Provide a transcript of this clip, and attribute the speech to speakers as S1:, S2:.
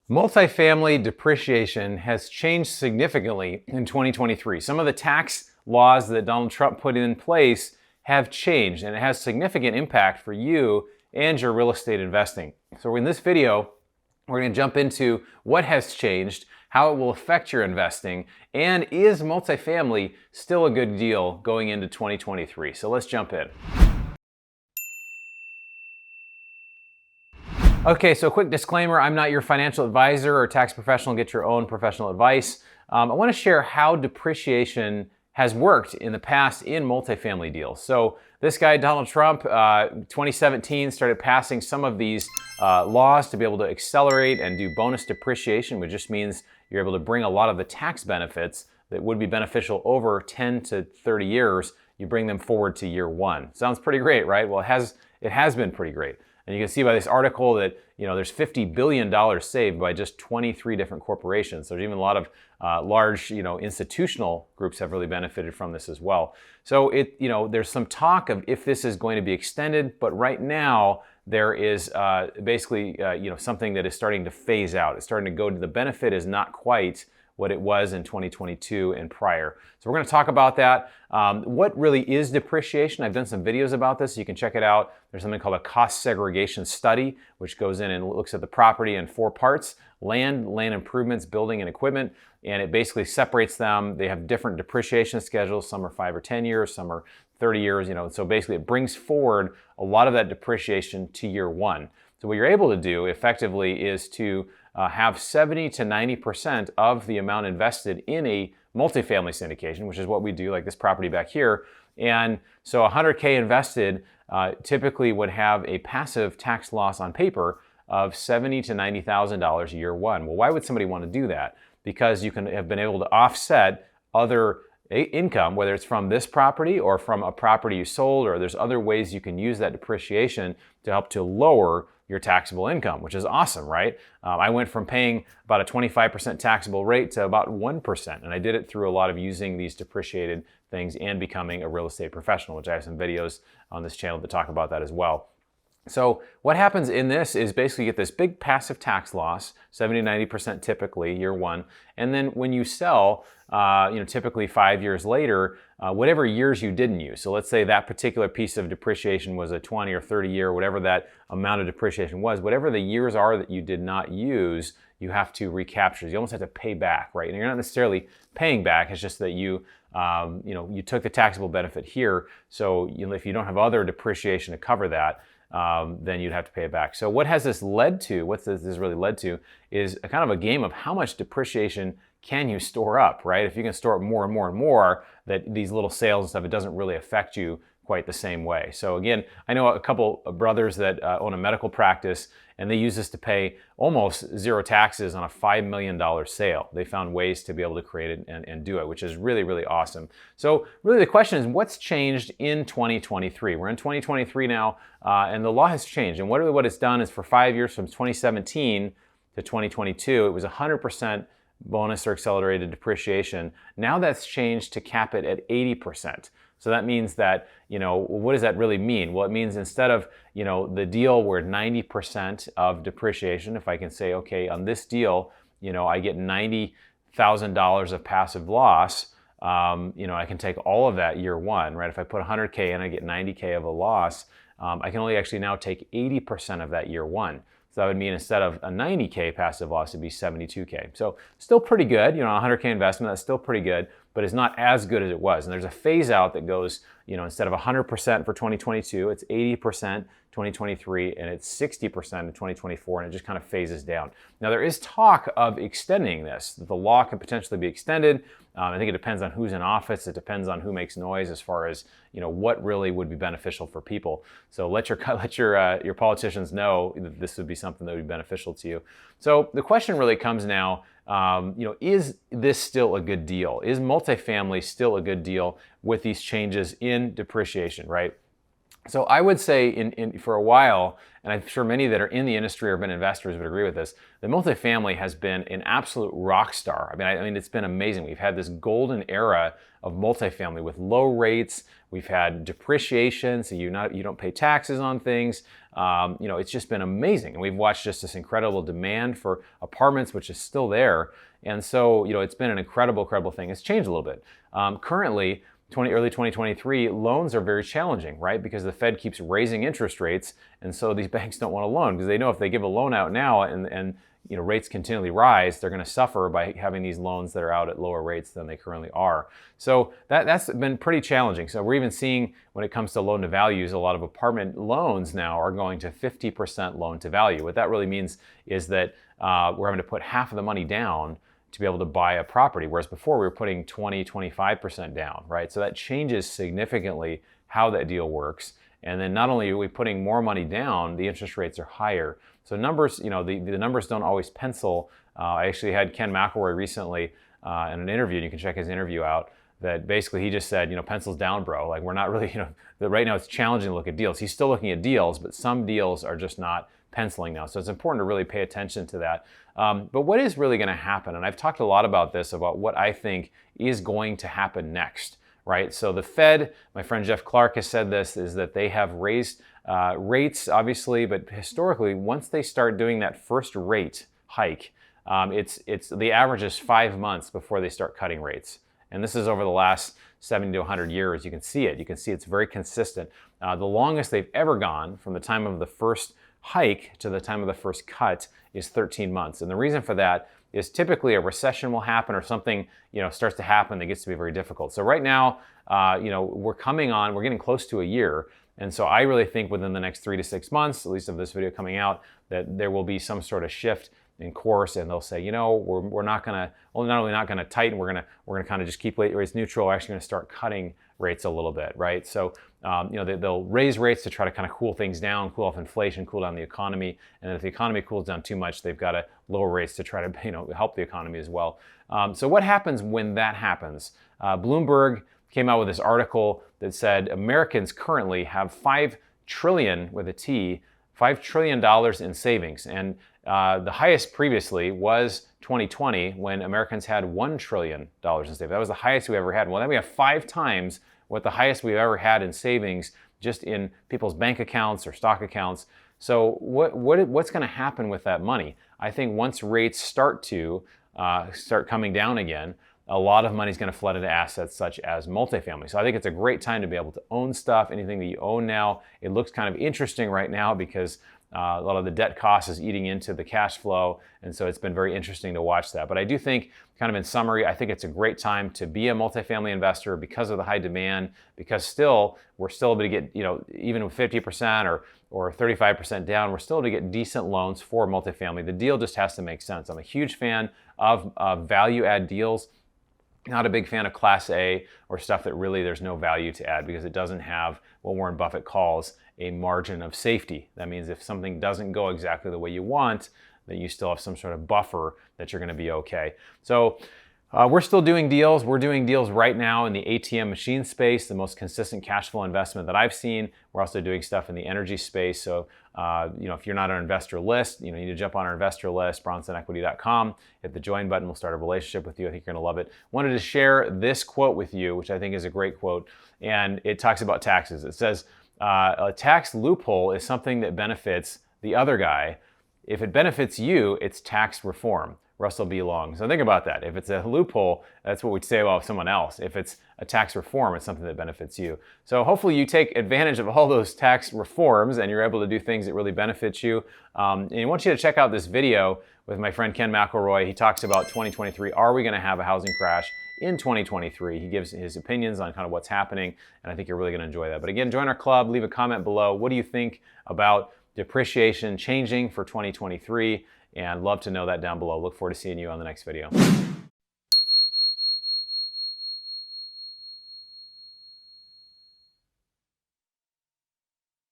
S1: Multifamily depreciation has changed significantly in 2023. Some of the tax laws that Donald Trump put in place have changed, and it has significant impact for you and your real estate investing. So in this video, we're going to jump into what has changed, how it will affect your investing, and is multifamily still a good deal going into 2023? So let's jump in. Okay, so quick disclaimer, I'm not your financial advisor or tax professional. Get your own professional advice. I want to share how depreciation has worked in the past in multifamily deals. So this guy, Donald Trump, 2017 started passing some of these laws to be able to accelerate and do bonus depreciation, which just means you're able to bring a lot of the tax benefits that would be beneficial over 10 to 30 years, you bring them forward to year one. Sounds pretty great, right? Well, it has been pretty great. And you can see by this article that there's $50 billion saved by just 23 different corporations. There's even a lot of large institutional groups have really benefited from this as well. So there's some talk of if this is going to be extended, but right now there is basically something that is starting to phase out. It's starting to go to the benefit is not quite what it was in 2022 and prior. So we're going to talk about that. What really is depreciation? I've done some videos about this. You can check it out. There's something called a cost segregation study, which goes in and looks at the property in 4 parts: land improvements, building, and equipment. And it basically separates them. They have different depreciation schedules. Some are 5 or 10 years, some are 30 years. So basically it brings forward a lot of that depreciation to year one. So what you're able to do effectively is to have 70 to 90% of the amount invested in a multifamily syndication, which is what we do, like this property back here. And so 100K invested typically would have a passive tax loss on paper of $70,000 to $90,000 year one. Well, why would somebody want to do that? Because you can have been able to offset other income, whether it's from this property or from a property you sold, or there's other ways you can use that depreciation to help to lower your taxable income, which is awesome, right? I went from paying about a 25% taxable rate to about 1%, and I did it through a lot of using these depreciated things and becoming a real estate professional, which I have some videos on this channel that talk about that as well. So what happens in this is basically you get this big passive tax loss, 70 to 90% typically year one, and then when you sell, typically 5 years later, whatever years you didn't use. So let's say that particular piece of depreciation was a 20 or 30 year, whatever that amount of depreciation was, whatever the years are that you did not use, you have to recapture. You almost have to pay back, right? And you're not necessarily paying back. It's just that you took the taxable benefit here. So if you don't have other depreciation to cover that, then you'd have to pay it back. So what has this led to, what this really led to, is a kind of a game of how much depreciation can you store up, right? If you can store up more and more and more, that these little sales and stuff, it doesn't really affect you quite the same way. So again, I know a couple of brothers that own a medical practice, and they use this to pay almost zero taxes on a $5 million sale. They found ways to be able to create it and do it, which is really, really awesome. So really the question is, what's changed in 2023? We're in 2023 now, and the law has changed. And what it's done is for 5 years, from 2017 to 2022, it was 100% bonus or accelerated depreciation. Now that's changed to cap it at 80%. So that means that, what does that really mean? Well, it means instead of, the deal where 90% of depreciation, if I can say, okay, on this deal, I get $90,000 of passive loss, I can take all of that year one, right? If I put 100K in, I get 90K of a loss. I can only actually now take 80% of that year one. So that would mean instead of a 90K passive loss, it'd be 72K. So still pretty good, 100K investment, that's still pretty good, but it's not as good as it was. And there's a phase out that goes, instead of 100% for 2022, it's 80% 2023, and it's 60% in 2024, and it just kind of phases down. Now there is talk of extending this. The law could potentially be extended. I think it depends on who's in office. It depends on who makes noise as far as what really would be beneficial for people. So let your politicians know that this would be something that would be beneficial to you. So the question really comes now, is this still a good deal? Is multifamily still a good deal with these changes in depreciation, right? So I would say for a while, and I'm sure many that are in the industry or have been investors would agree with this, the multifamily has been an absolute rock star. I mean, it's been amazing. We've had this golden era of multifamily with low rates. We've had depreciation, so you don't pay taxes on things. It's just been amazing. And we've watched just this incredible demand for apartments, which is still there. And so, it's been an incredible thing. It's changed a little bit. Currently, early 2023, loans are very challenging, right? Because the Fed keeps raising interest rates, and so these banks don't want to loan because they know if they give a loan out now and rates continually rise, they're going to suffer by having these loans that are out at lower rates than they currently are. So that's been pretty challenging. So we're even seeing when it comes to loan to values, a lot of apartment loans now are going to 50% loan to value. What that really means is that we're having to put half of the money down to be able to buy a property, whereas before we were putting 20-25% down, right? So that changes significantly how that deal works. And then not only are we putting more money down, the interest rates are higher. So numbers, the numbers don't always pencil. I actually had Ken McElroy recently in an interview, and you can check his interview out, that basically he just said, pencils down, bro. Like we're not really, right now it's challenging to look at deals. He's still looking at deals, but some deals are just not penciling now. So it's important to really pay attention to that. But what is really going to happen? And I've talked a lot about this, about what I think is going to happen next, right? So the Fed, my friend Jeff Clark has said this, is that they have raised rates, obviously, but historically, once they start doing that first rate hike, it's the average is 5 months before they start cutting rates. And this is over the last 70 to 100 years. You can see it. You can see it's very consistent. The longest they've ever gone from the time of the first hike to the time of the first cut is 13 months. And the reason for that is typically a recession will happen or something, starts to happen that gets to be very difficult. So right now, we're getting close to a year. And so I really think within the next 3 to 6 months, at least of this video coming out, that there will be some sort of shift in course, and they'll say, we're not only not gonna tighten, we're gonna kind of just keep rates neutral. We're actually gonna start cutting rates a little bit, right? So, they'll raise rates to try to kind of cool things down, cool off inflation, cool down the economy. And if the economy cools down too much, they've got to lower rates to try to, help the economy as well. So what happens when that happens? Bloomberg came out with this article that said Americans currently have $5 trillion with a T, $5 trillion in savings. And the highest previously was 2020 when Americans had $1 trillion in savings. That was the highest we ever had. Well, then we have 5 times what the highest we've ever had in savings just in people's bank accounts or stock accounts. So what's going to happen with that money? I think once rates start coming down again, a lot of money is going to flood into assets such as multifamily. So I think it's a great time to be able to own stuff. Anything that you own now, it looks kind of interesting right now because a lot of the debt cost is eating into the cash flow. And so it's been very interesting to watch that. But I do think, kind of in summary, I think it's a great time to be a multifamily investor because of the high demand, because we're still able to get, even with 50% or 35% down, we're still able to get decent loans for multifamily. The deal just has to make sense. I'm a huge fan of value add deals. Not a big fan of Class A or stuff that really there's no value to add because it doesn't have what Warren Buffett calls a margin of safety. That means if something doesn't go exactly the way you want, that you still have some sort of buffer that you're going to be okay. So we're still doing deals. We're doing deals right now in the ATM machine space, the most consistent cash flow investment that I've seen. We're also doing stuff in the energy space. So, if you're not on our investor list, you need to jump on our investor list, bronsonequity.com. Hit the join button. We'll start a relationship with you. I think you're going to love it. Wanted to share this quote with you, which I think is a great quote. And it talks about taxes. It says, a tax loophole is something that benefits the other guy. If it benefits you, it's tax reform. Russell B. Long. So think about that. If it's a loophole, that's what we'd say about someone else. If it's a tax reform, it's something that benefits you. So hopefully you take advantage of all those tax reforms and you're able to do things that really benefit you. And I want you to check out this video with my friend Ken McElroy. He talks about 2023. Are we going to have a housing crash in 2023? He gives his opinions on kind of what's happening, and I think you're really going to enjoy that. But again, join our club. Leave a comment below. What do you think about depreciation changing for 2023? And love to know that down below. Look forward to seeing you on the next video.